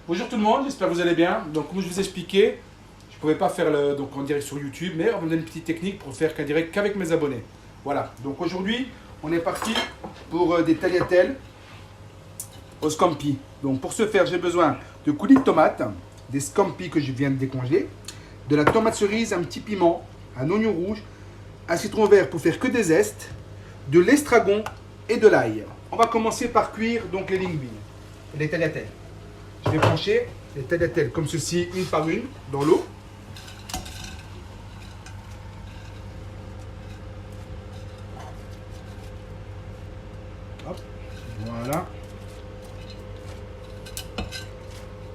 Bonjour tout le monde, j'espère que vous allez bien. Donc comme je vous ai expliqué, je ne pouvais pas faire en direct sur YouTube, mais on va me donner une petite technique pour faire qu'un direct qu'avec mes abonnés. Voilà, donc aujourd'hui, on est parti pour des tagliatelles au scampi. Donc pour ce faire, j'ai besoin de coulis de tomates, des scampi que je viens de décongeler, de la tomate cerise, un petit piment, un oignon rouge, un citron vert pour faire que des zestes, de l'estragon et de l'ail. On va commencer par cuire donc les linguines, les tagliatelles. Je vais brancher les tagliatelles comme ceci, une par une, dans l'eau. Hop, voilà.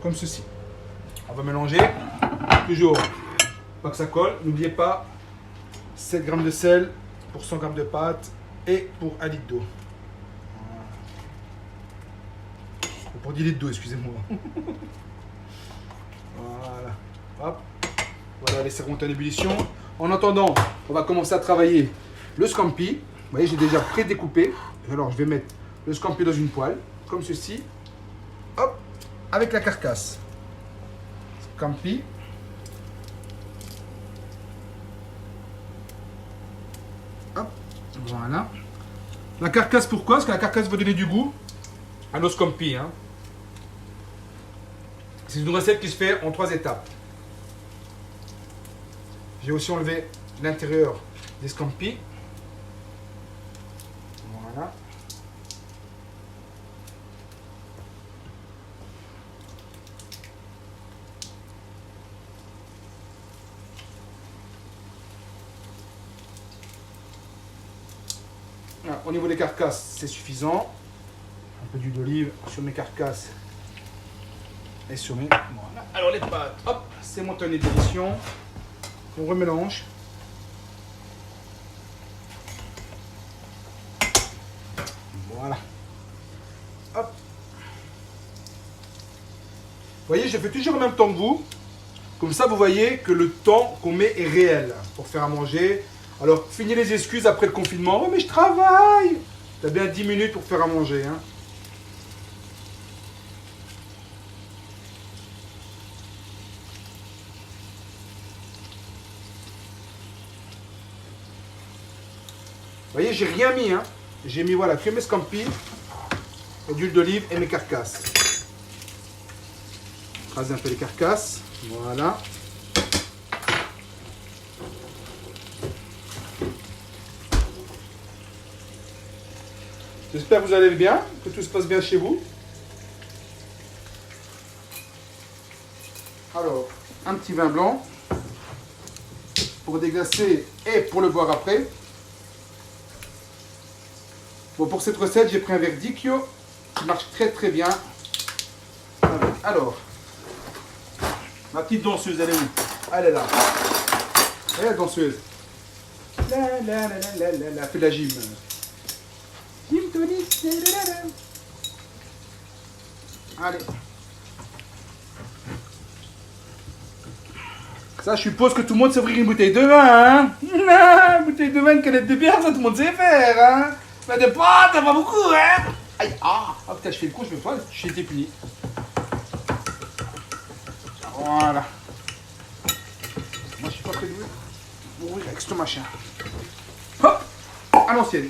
Comme ceci. On va mélanger, toujours, pas que ça colle. N'oubliez pas, 7 g de sel pour 100 g de pâte et pour 1 litre d'eau. Pour 10 litres d'eau, excusez-moi. Voilà. Hop. Voilà, laissez remonter en ébullition. En attendant, on va commencer à travailler le scampi. Vous voyez, j'ai déjà pré-découpé. Alors, je vais mettre le scampi dans une poêle, comme ceci. Hop, avec la carcasse. Scampi. Hop, voilà. La carcasse, pourquoi? Parce que la carcasse va donner du goût à nos scampi, hein. C'est une recette qui se fait en 3 étapes. J'ai aussi enlevé l'intérieur des scampi. Voilà. Voilà. Au niveau des carcasses, c'est suffisant. Un peu d'huile d'olive sur mes carcasses. Et sur mes... Voilà. Alors les pâtes, hop, c'est monté en ébullition. On remélange. Voilà. Hop. Vous voyez, je fais toujours en même temps que vous. Comme ça, vous voyez que le temps qu'on met est réel pour faire à manger. Alors, finis les excuses après le confinement. Oh, mais je travaille. Tu as bien 10 minutes pour faire à manger, hein. Vous voyez, j'ai rien mis, hein. J'ai mis, voilà, que mes scampi, d'huile d'olive et mes carcasses. Écraser un peu les carcasses. Voilà. J'espère que vous allez bien, que tout se passe bien chez vous. Alors, un petit vin blanc pour déglacer et pour le boire après. Bon, pour cette recette, j'ai pris un verre d'Ikyo qui marche très très bien. Alors, ma petite danseuse, elle est où? Elle est là. Elle est la danseuse. Elle fait de la gym. Gym tonique. Allez. Ça, je suppose que tout le monde sait ouvrir une bouteille de vin, hein? Une bouteille de vin, une canette de bière, ça tout le monde sait faire, hein? Mais de pâtes, ça va beaucoup, hein? Aïe, ah, oh, putain, je fais le coup, je me fais, j'ai été puni. Voilà. Moi, je suis pas prêt de mourir avec ce machin. Hop, à l'ancienne.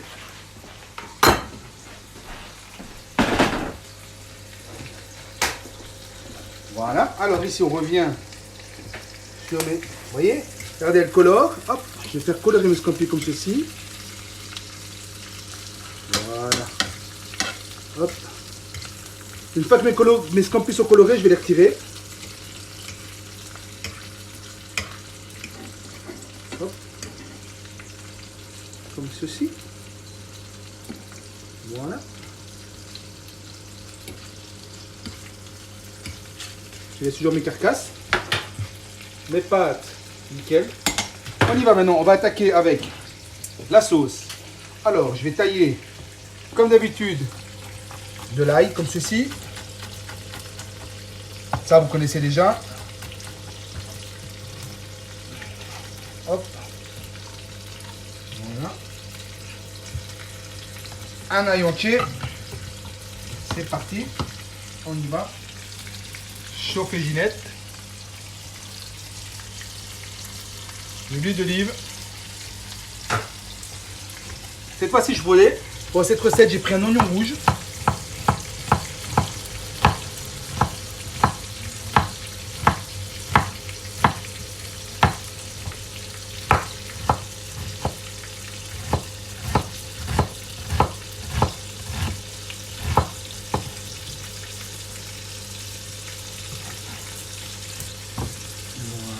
Voilà. Alors ici, on revient sur mes... Vous voyez? Regardez, elle colore. Hop, je vais faire colorer mes scampi comme ceci. Voilà. Hop. Une fois que mes scampi sont colorés, je vais les retirer. Hop. Comme ceci. Voilà. Je laisse toujours mes carcasses. Mes pâtes. Nickel. On y va maintenant. On va attaquer avec la sauce. Alors, je vais tailler, comme d'habitude, de l'ail, comme ceci. Ça, vous connaissez déjà. Hop. Voilà. Un ail entier. C'est parti. On y va. chauffer Ginette. De l'huile d'olive. Cette fois-ci, je voulais, pour cette recette, j'ai pris un oignon rouge.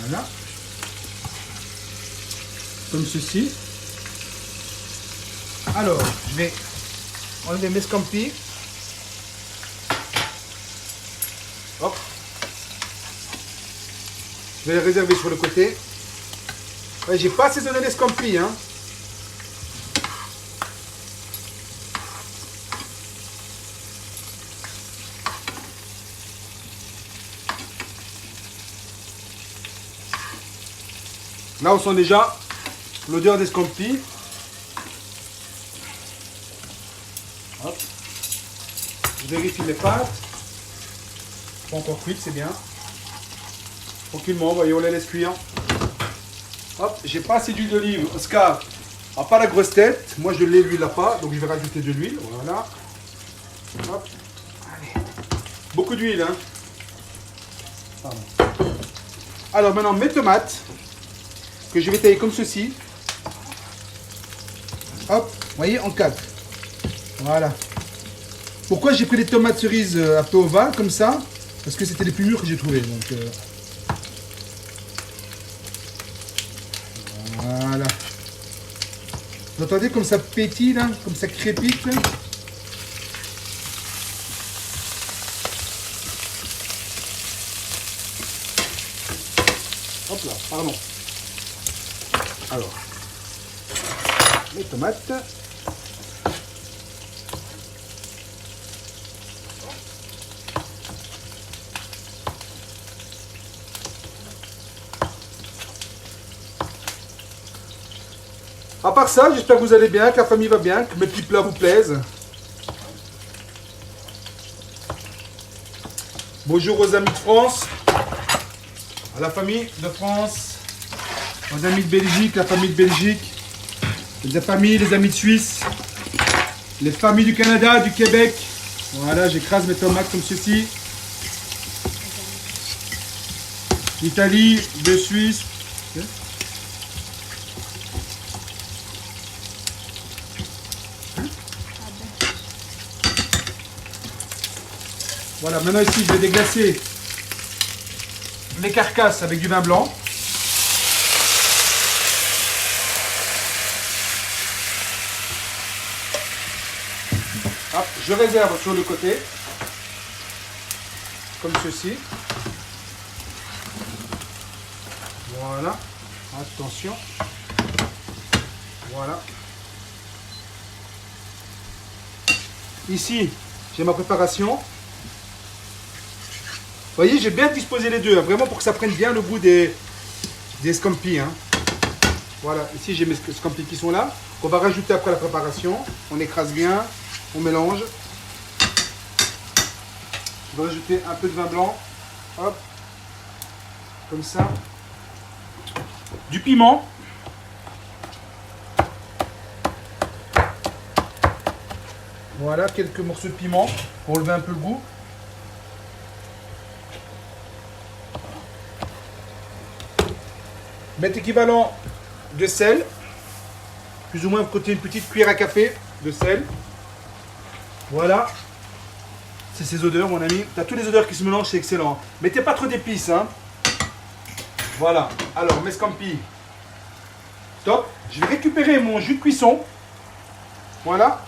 Voilà. Comme ceci. Alors, je vais enlever mes scampi. Hop. Je vais les réserver sur le côté. Ouais, j'ai pas assaisonné les scampi, hein. Là, on sent déjà l'odeur des scampi. Hop. Je vérifie les pâtes. Pas encore cuites, c'est bien. Tranquillement, voyez, on les laisse cuire. Hop, j'ai pas assez d'huile d'olive. Oscar n'a pas la grosse tête. Moi, je l'ai, lui, il l'a pas. Donc, je vais rajouter de l'huile. Voilà. Hop. Allez. Beaucoup d'huile, hein. Pardon. Alors, maintenant, mes tomates, que je vais tailler comme ceci. Hop, vous voyez, en 4. Voilà. Pourquoi j'ai pris les tomates cerises un peu ovales comme ça? Parce que c'était les plus mûres que j'ai trouvées. Donc, voilà. Vous entendez comme ça pétille là? Comme ça crépite là? Hop là, pardon. Alors, les tomates. À part ça, j'espère que vous allez bien, que la famille va bien, que mes petits plats vous plaisent. Bonjour aux amis de France, à la famille de France, aux amis de Belgique, la famille de Belgique, les familles, les amis de Suisse, les familles du Canada, du Québec. Voilà, j'écrase mes tomates comme ceci. L'Italie, de Suisse. Voilà, maintenant ici je vais déglacer les carcasses avec du vin blanc. Hop, je réserve sur le côté, comme ceci. Voilà, attention. Voilà. Ici, j'ai ma préparation. Vous voyez, j'ai bien disposé les deux, hein, vraiment pour que ça prenne bien le goût des scampi. Hein. Voilà, ici j'ai mes scampi qui sont là. On va rajouter après la préparation. On écrase bien, on mélange. Je vais rajouter un peu de vin blanc. Hop, comme ça. Du piment. Voilà, quelques morceaux de piment pour enlever un peu le goût. Mettre équivalent de sel, plus ou moins côté une petite cuillère à café de sel. Voilà, c'est ces odeurs mon ami. Tu as toutes les odeurs qui se mélangent, c'est excellent. Mettez pas trop d'épices. Hein. Voilà, alors mes scampi, top. Je vais récupérer mon jus de cuisson. Voilà,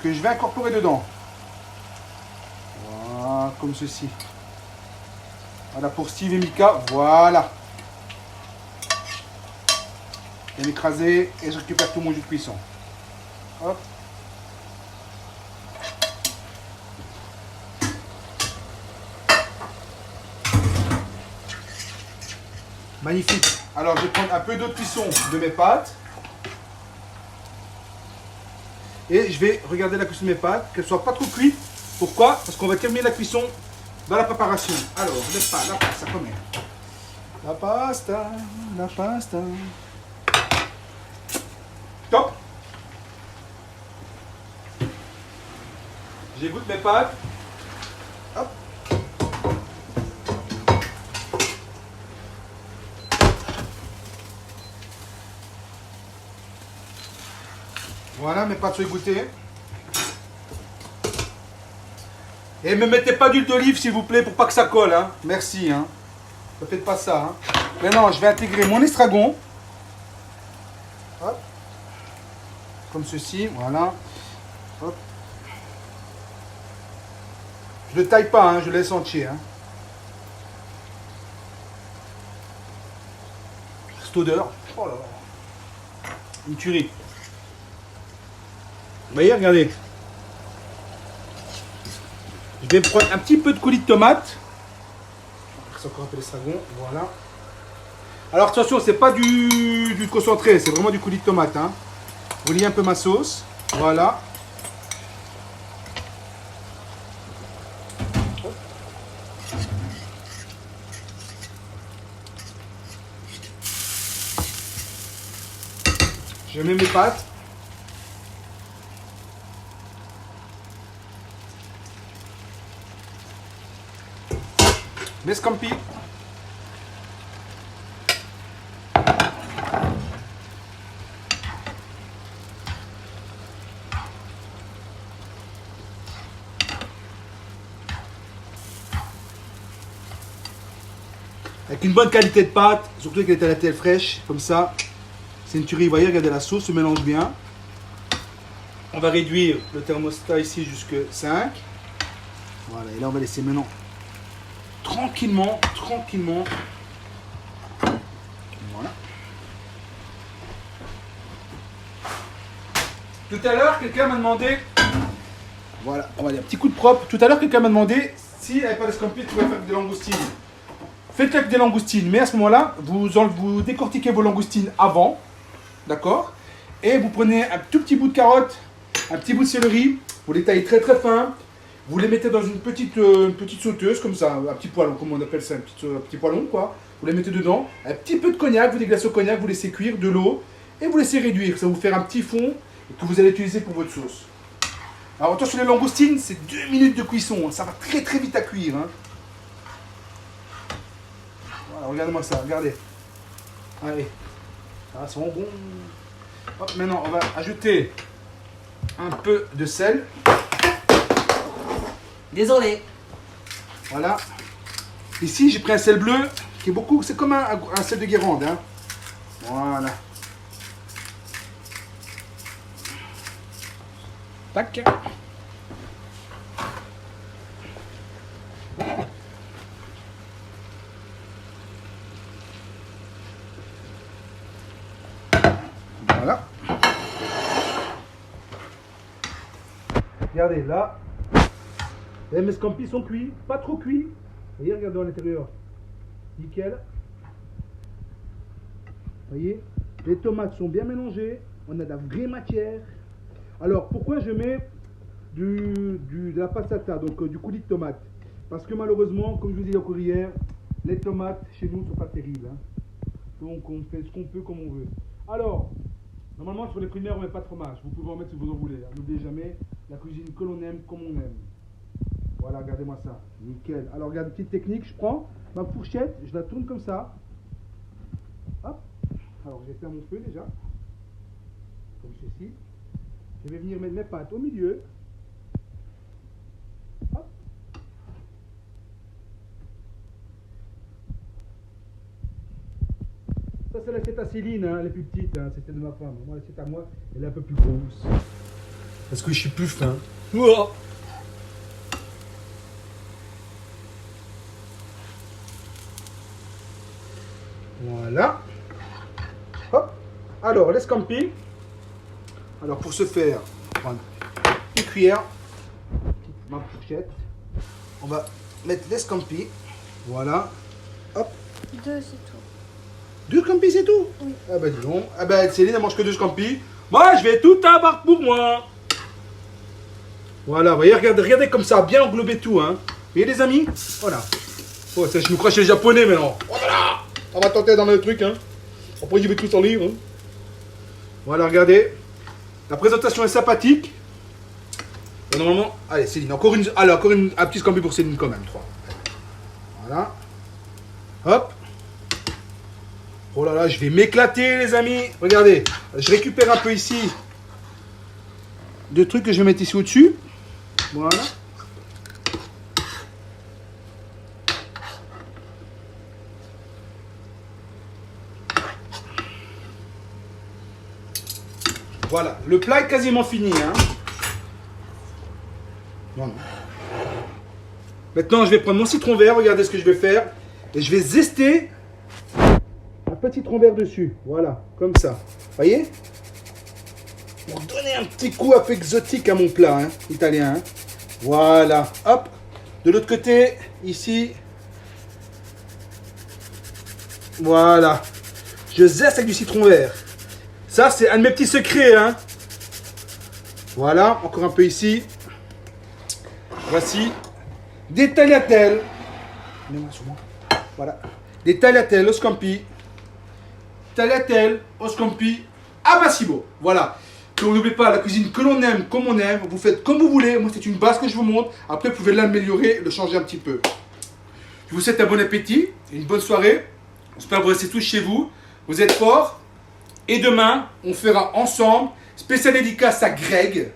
que je vais incorporer dedans. Voilà, comme ceci. Voilà pour Steve et Mika, voilà. Bien écrasé et je récupère tout mon jus de cuisson. Hop. Magnifique. Alors je vais prendre un peu d'eau de cuisson de mes pâtes. Et je vais regarder la cuisson de mes pâtes, qu'elles ne soient pas trop cuites. Pourquoi? Parce qu'on va terminer la cuisson dans la préparation. Alors, la pasta, comment? La pasta. Top. J'égoutte mes pâtes. Hop. Voilà, mes pâtes sont égouttées. Et ne me mettez pas d'huile d'olive, s'il vous plaît, pour pas que ça colle. Hein. Merci. Hein. Ne faites pas ça. Hein. Maintenant, je vais intégrer mon estragon. Hop. Comme ceci. Voilà. Hop. Je ne le taille pas, hein, je le laisse entier. Hein. Cette odeur. Oh là là. Une tuerie. Vous voyez, regardez. Je vais prendre un petit peu de coulis de tomate. C'est encore un peu l'estragon. Voilà. Alors attention, c'est pas du concentré, c'est vraiment du coulis de tomate. Hein. Vous liez un peu ma sauce. Voilà. Je mets mes pâtes. Mes scampi. Avec une bonne qualité de pâte, surtout avec la telle fraîche, comme ça. C'est une tuerie, vous voyez, regardez la sauce se mélange bien. On va réduire le thermostat ici jusqu'à 5. Voilà, et là on va laisser maintenant tranquillement. Voilà. Tout à l'heure, quelqu'un m'a demandé, voilà, on va aller un petit coup de propre. Tout à l'heure, quelqu'un m'a demandé si elle n'avait pas d'escampette, tu pouvais faire des langoustines. Faites-le avec des langoustines, mais à ce moment-là, vous décortiquez vos langoustines avant, d'accord? Et vous prenez un tout petit bout de carotte, un petit bout de céleri, vous les taillez très fin, vous les mettez dans une petite sauteuse, comme ça, un petit poêlon, comme on appelle ça, un petit poêlon, quoi. Vous les mettez dedans, un petit peu de cognac, vous déglacez au cognac, vous laissez cuire, de l'eau, et vous laissez réduire. Ça va vous faire un petit fond que vous allez utiliser pour votre sauce. Alors attention, les langoustines, c'est 2 minutes de cuisson, hein. Ça va très vite à cuire. Hein. Voilà, regardez-moi ça, regardez. Allez, ça va, c'est bon. Hop, maintenant, on va ajouter un peu de sel. Désolé. Voilà. Ici, j'ai pris un sel bleu qui est beaucoup, c'est comme un sel de Guérande. Hein. Voilà. Tac. Voilà. Regardez là. Mes scampis sont cuits, pas trop cuits. Voyez, regardez à l'intérieur. Nickel. Voyez, les tomates sont bien mélangées. On a de la vraie matière. Alors, pourquoi je mets de la passata, donc du coulis de tomate? Parce que malheureusement, comme je vous ai dit encore hier, les tomates chez nous ne sont pas terribles. Hein. Donc, on fait ce qu'on peut comme on veut. Alors, normalement, sur les primaires, on ne met pas de fromage. Vous pouvez en mettre si vous en voulez. Hein. N'oubliez jamais la cuisine que l'on aime, comme on aime. Voilà, regardez-moi ça. Nickel. Alors, regarde, petite technique. Je prends ma fourchette, je la tourne comme ça. Hop. Alors, j'ai fait mon feu déjà. Comme ceci. Je vais venir mettre mes pâtes au milieu. Hop. Ça, c'est l'assiette à Céline, hein, elle est plus petite. Hein, c'est celle de ma femme. Moi, l'assiette à moi, elle est un peu plus grosse. Parce que je suis plus fin. Ouah. Voilà. Hop. Alors, les scampi. Alors, pour ce faire, on va prendre une cuillère, ma fourchette. On va mettre les scampi. Voilà. Hop. 2, c'est tout. 2 scampi, c'est tout? Oui. Ah bah dis donc. Ah bah Céline, elle mange que 2 scampi. Moi, je vais tout avoir pour moi. Voilà, vous voyez, regardez comme ça, bien englober tout. Hein. voyez les amis? Voilà. Oh, ça, je me crois chez les japonais maintenant. Voilà. On va tenter dans le truc, hein. Après, je vais tout en livre. Hein. Voilà, regardez. La présentation est sympathique. Et normalement, allez, Céline, encore une, allez, un petit scampi pour Céline quand même, 3. Voilà. Hop. Oh là là, je vais m'éclater, les amis. Regardez, je récupère un peu ici deux trucs que je vais mettre ici au-dessus. Voilà. Voilà, le plat est quasiment fini. Hein. Non, non. Maintenant, je vais prendre mon citron vert. Regardez ce que je vais faire. Et je vais zester un petit citron vert dessus. Voilà, comme ça. Voyez? Pour donner un petit coup un peu exotique à mon plat, hein, italien. Hein. Voilà, hop. De l'autre côté, ici. Voilà. Je zeste avec du citron vert. Ça, c'est un de mes petits secrets. Hein. Voilà, encore un peu ici. Voici des tagliatelles. Voilà. Des tagliatelles au scampi. Tagliatelles au scampi à Massimo. Voilà. Donc n'oubliez pas, la cuisine que l'on aime, comme on aime, vous faites comme vous voulez. Moi, c'est une base que je vous montre. Après, vous pouvez l'améliorer, le changer un petit peu. Je vous souhaite un bon appétit, une bonne soirée. J'espère que vous restez tous chez vous. Vous êtes forts. Et demain, on fera ensemble, spécial dédicace à Greg,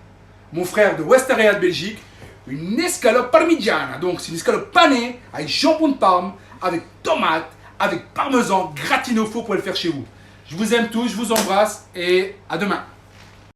mon frère de West Area de Belgique, une escalope parmigiana. Donc, c'est une escalope panée avec jambon de Parme, avec tomate, avec parmesan gratiné au four pour le faire chez vous. Je vous aime tous, je vous embrasse et à demain.